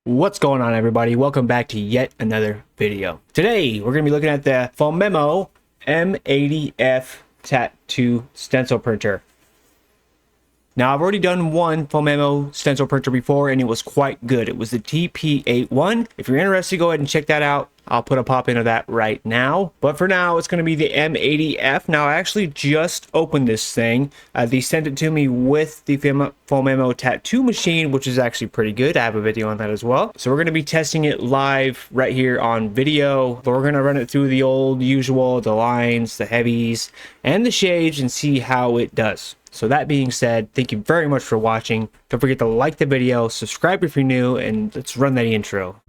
What's going on, everybody? Welcome back to yet another video. Today we're going to be looking at the Phomemo M08F tattoo stencil printer. Now, I've already done one Phomemo stencil printer before and it was quite good. It was the TP81. If you're interested, go ahead and check that out. I'll put a pop into that right now. But for now, it's going to be the M80F. Now, I actually just opened this thing. They sent it to me with the Phomemo tattoo machine, which is actually pretty good. I have a video on that as well. So we're going to be testing it live right here on video. But we're going to run it through the old usual, the lines, the heavies, and the shades and see how it does. So that being said, thank you very much for watching. Don't forget to like the video, subscribe if you're new, and let's run that intro.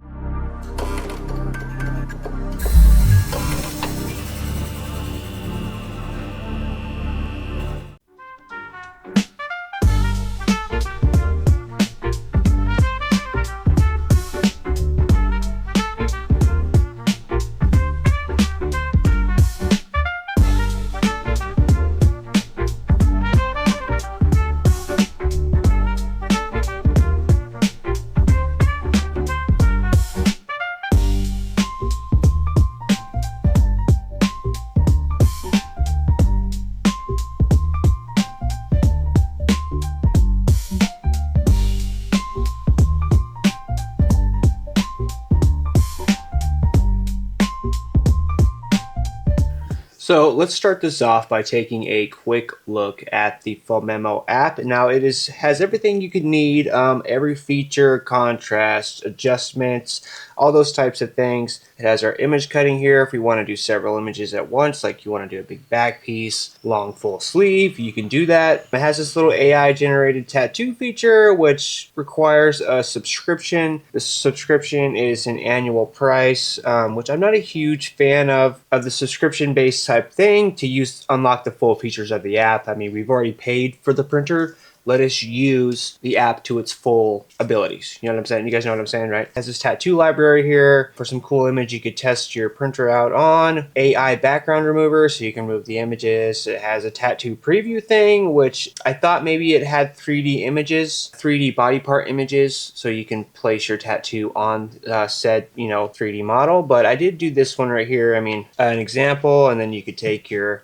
So let's start this off by taking a quick look at the Phomemo app. Now it has everything you could need, every feature, contrast, adjustments, all those types of things. It has our image cutting here if we want to do several images at once, like you want to do a big back piece, long full sleeve, you can do that. It has this little AI generated tattoo feature which requires a subscription. The subscription is an annual price, which I'm not a huge fan of the subscription based type thing to unlock the full features of the app. I mean, we've already paid for the printer. Let us use the app to its full abilities. You know what I'm saying? You guys know what I'm saying, right? It has this tattoo library here for some cool image you could test your printer out on. AI background remover, so you can remove the images. It has a tattoo preview thing, which I thought maybe it had 3D images, 3D body part images, so you can place your tattoo on said, 3D model. But I did do this one right here. I mean, an example, and then you could take your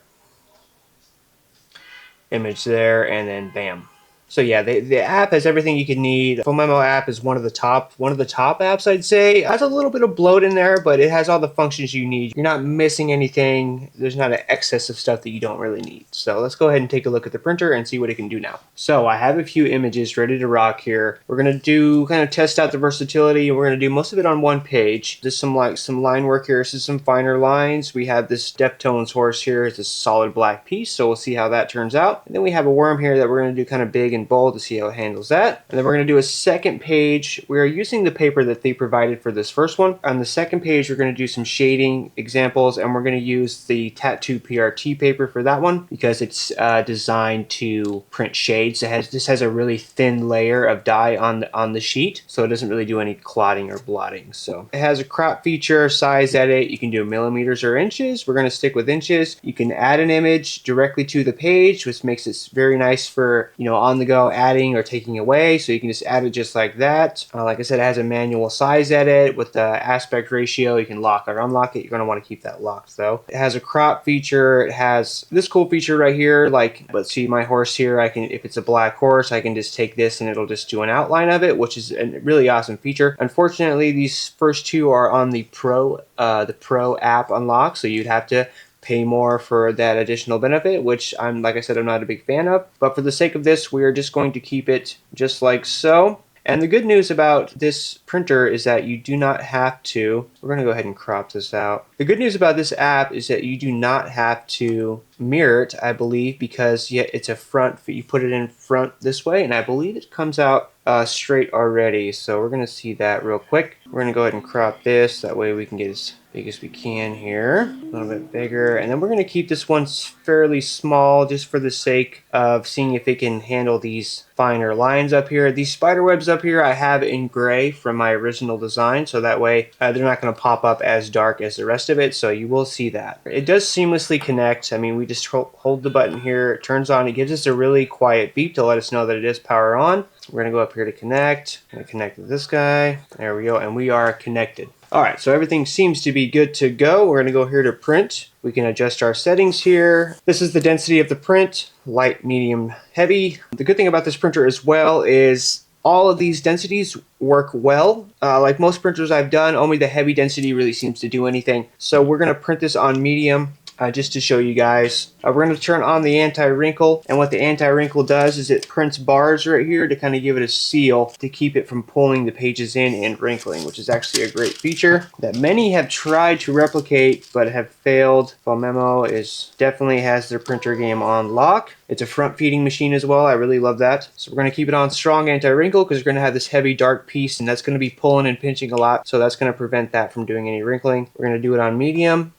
image there, and then bam. So yeah, the app has everything you could need. Phomemo app is one of the top apps, I'd say. It has a little bit of bloat in there, but it has all the functions you need. You're not missing anything. There's not an excess of stuff that you don't really need. So let's go ahead and take a look at the printer and see what it can do now. So I have a few images ready to rock here. We're gonna kind of test out the versatility, and we're gonna do most of it on one page. There's some line work here. This is some finer lines. We have this Deftones horse here. It's a solid black piece, so we'll see how that turns out. And then we have a worm here that we're gonna do kind of big and bold to see how it handles that. And then we're going to do a second page. We are using the paper that they provided for this first one. On the second page, we're going to do some shading examples, and we're going to use the Tattoo PRT paper for that one because it's designed to print shades. This has a really thin layer of dye on the sheet, so it doesn't really do any clotting or blotting. So it has a crop feature, size edit. You can do millimeters or inches. We're going to stick with inches. You can add an image directly to the page, which makes it very nice for on the go adding or taking away, so you can just add it just like that. Like I said, it has a manual size edit with the aspect ratio. You can lock or unlock it. You're going to want to keep that locked though. It has a crop feature. It has this cool feature right here, like let's see my horse here. If it's a black horse, I can just take this and it'll just do an outline of it, which is a really awesome feature. Unfortunately, these first two are on the Pro app unlock, so you'd have to pay more for that additional benefit, which like I said, I'm not a big fan of. But for the sake of this, we are just going to keep it just like so. And the good news about this printer is that you do not have to, we're going to go ahead and crop this out. The good news about this app is that you do not have to mirror it, I believe, because it's a front, you put it in front this way, and I believe it comes out straight already. So we're going to see that real quick. We're going to go ahead and crop this, that way we can get as big as we can here, a little bit bigger, and then we're going to keep this one fairly small just for the sake of seeing if it can handle these finer lines up here. These spider webs up here I have in gray from my original design, so that way they're not going to pop up as dark as the rest of it, so you will see that. It does seamlessly connect. I mean, we just hold the button here, it turns on, it gives us a really quiet beep to let us know that it is power on. We're gonna go up here to connect. I'm gonna connect to this guy. There we go, and we are connected. All right, so everything seems to be good to go. We're gonna go here to print. We can adjust our settings here. This is the density of the print, light, medium, heavy. The good thing about this printer as well is all of these densities work well. Like most printers I've done, only the heavy density really seems to do anything. So we're gonna print this on medium. Just to show you guys. We're going to turn on the anti-wrinkle, and what the anti-wrinkle does is it prints bars right here to kind of give it a seal to keep it from pulling the pages in and wrinkling, which is actually a great feature that many have tried to replicate but have failed. Phomemo definitely has their printer game on lock. It's a front feeding machine as well. I really love that. So we're going to keep it on strong anti-wrinkle because we're going to have this heavy dark piece, and that's going to be pulling and pinching a lot, so that's going to prevent that from doing any wrinkling. We're going to do it on medium.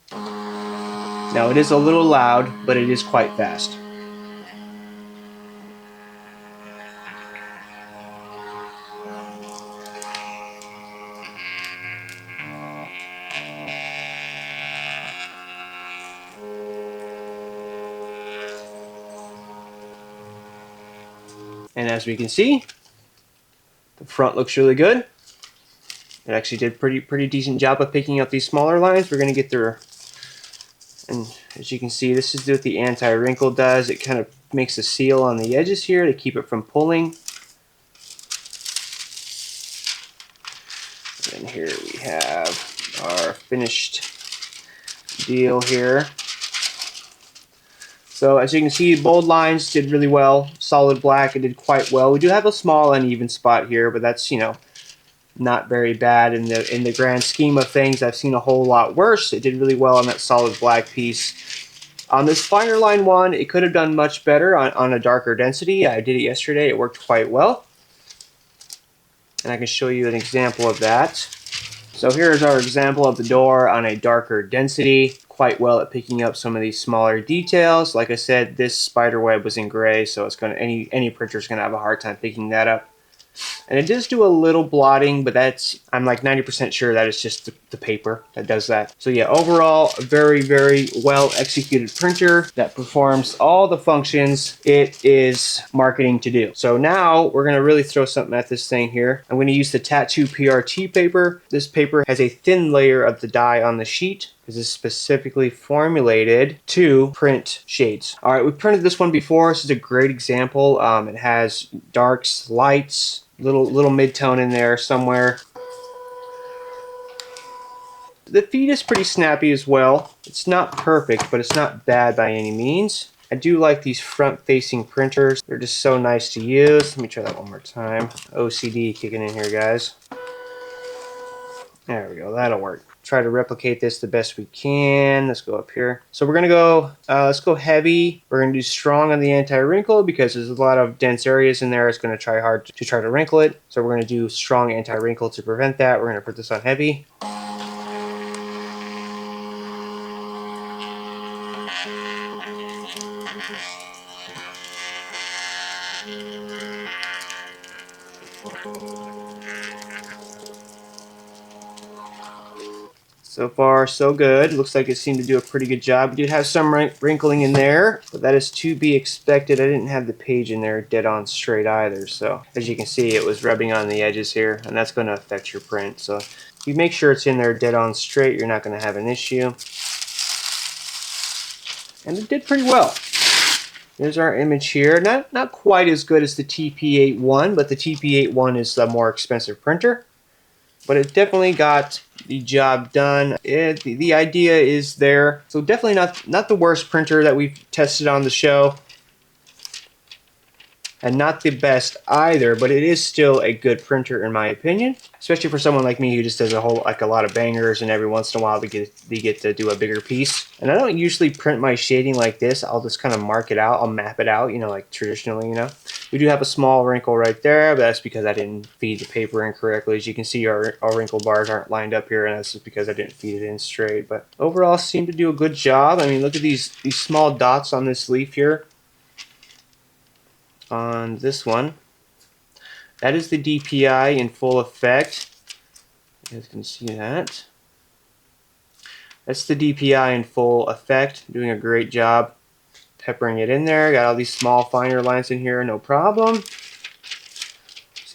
Now it is a little loud, but it is quite fast. And as we can see, the front looks really good. It actually did pretty decent job of picking up these smaller lines. We're going to get there. And as you can see, this is what the anti-wrinkle does. It kind of makes a seal on the edges here to keep it from pulling. And then here we have our finished deal here. So as you can see, bold lines did really well. Solid black, it did quite well. We do have a small uneven spot here, but that's, you know, not very bad in the grand scheme of things. I've seen a whole lot worse. It did really well on that solid black piece. On this finer line one, it could have done much better on a darker density. I did it yesterday. It worked quite well. And I can show you an example of that. So here's our example of the door on a darker density. Quite well at picking up some of these smaller details. Like I said, this spider web was in gray, so it's gonna any printer's gonna have a hard time picking that up. And it does do a little blotting, but I'm like 90% sure that it's just the paper that does that. So yeah, overall, a very, very well executed printer that performs all the functions it is marketing to do. So now we're gonna really throw something at this thing here. I'm gonna use the Tattoo PRT paper. This paper has a thin layer of the dye on the sheet. This is specifically formulated to print shades. All right, we've printed this one before. This is a great example. It has darks, lights, little mid-tone in there somewhere. The feed is pretty snappy as well. It's not perfect, but it's not bad by any means. I do like these front-facing printers. They're just so nice to use. Let me try that one more time. OCD kicking in here, guys. There we go, that'll work. Try to replicate this the best we can. Let's go up here. So we're gonna go, let's go heavy. We're gonna do strong on the anti-wrinkle because there's a lot of dense areas in there. It's gonna try hard to try to wrinkle it. So we're gonna do strong anti-wrinkle to prevent that. We're gonna put this on heavy. So far, so good. Looks like it seemed to do a pretty good job. We did have some wrinkling in there, but that is to be expected. I didn't have the page in there dead on straight either. So as you can see, it was rubbing on the edges here, and that's going to affect your print. So if you make sure it's in there dead on straight, you're not going to have an issue. And it did pretty well. There's our image here. Not quite as good as the TP81, but the TP81 is the more expensive printer. But it definitely got the job done. The idea is there. So definitely not the worst printer that we've tested on the show. And not the best either, but it is still a good printer in my opinion. Especially for someone like me who just does a lot of bangers, and every once in a while we get to do a bigger piece. And I don't usually print my shading like this. I'll just kind of mark it out. I'll map it out, you know, like traditionally, you know. We do have a small wrinkle right there, but that's because I didn't feed the paper in correctly. As you can see, our wrinkle bars aren't lined up here, and that's just because I didn't feed it in straight. But overall, seemed to do a good job. I mean, look at these small dots on this leaf here. On this one, that is the DPI in full effect. You guys can see that. That's the DPI in full effect, doing a great job peppering it in there. Got all these small finer lines in here, no problem.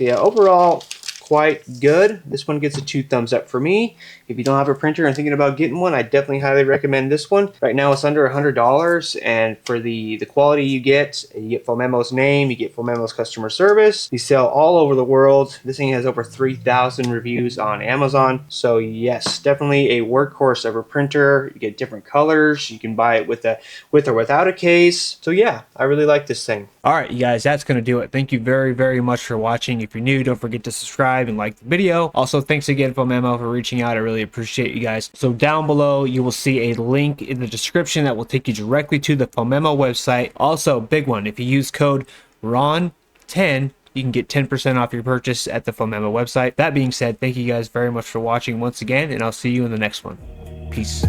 So yeah, overall, quite good. This one gets a 2 thumbs up for me. If you don't have a printer and thinking about getting one, I definitely highly recommend this one. Right now it's under $100, and for the quality you get Phomemo's name, you get Phomemo's customer service. You sell all over the world. This thing has over 3,000 reviews on Amazon. So yes, definitely a workhorse of a printer. You get different colors. You can buy it with or without a case. So yeah, I really like this thing. All right, you guys, that's going to do it. Thank you very, very much for watching. If you're new, don't forget to subscribe and like the video. Also, thanks again, Phomemo, for reaching out. I really appreciate you guys. So down below, you will see a link in the description that will take you directly to the Phomemo website. Also, big one, if you use code RON10, you can get 10% off your purchase at the Phomemo website. That being said, thank you guys very much for watching once again, and I'll see you in the next one. Peace.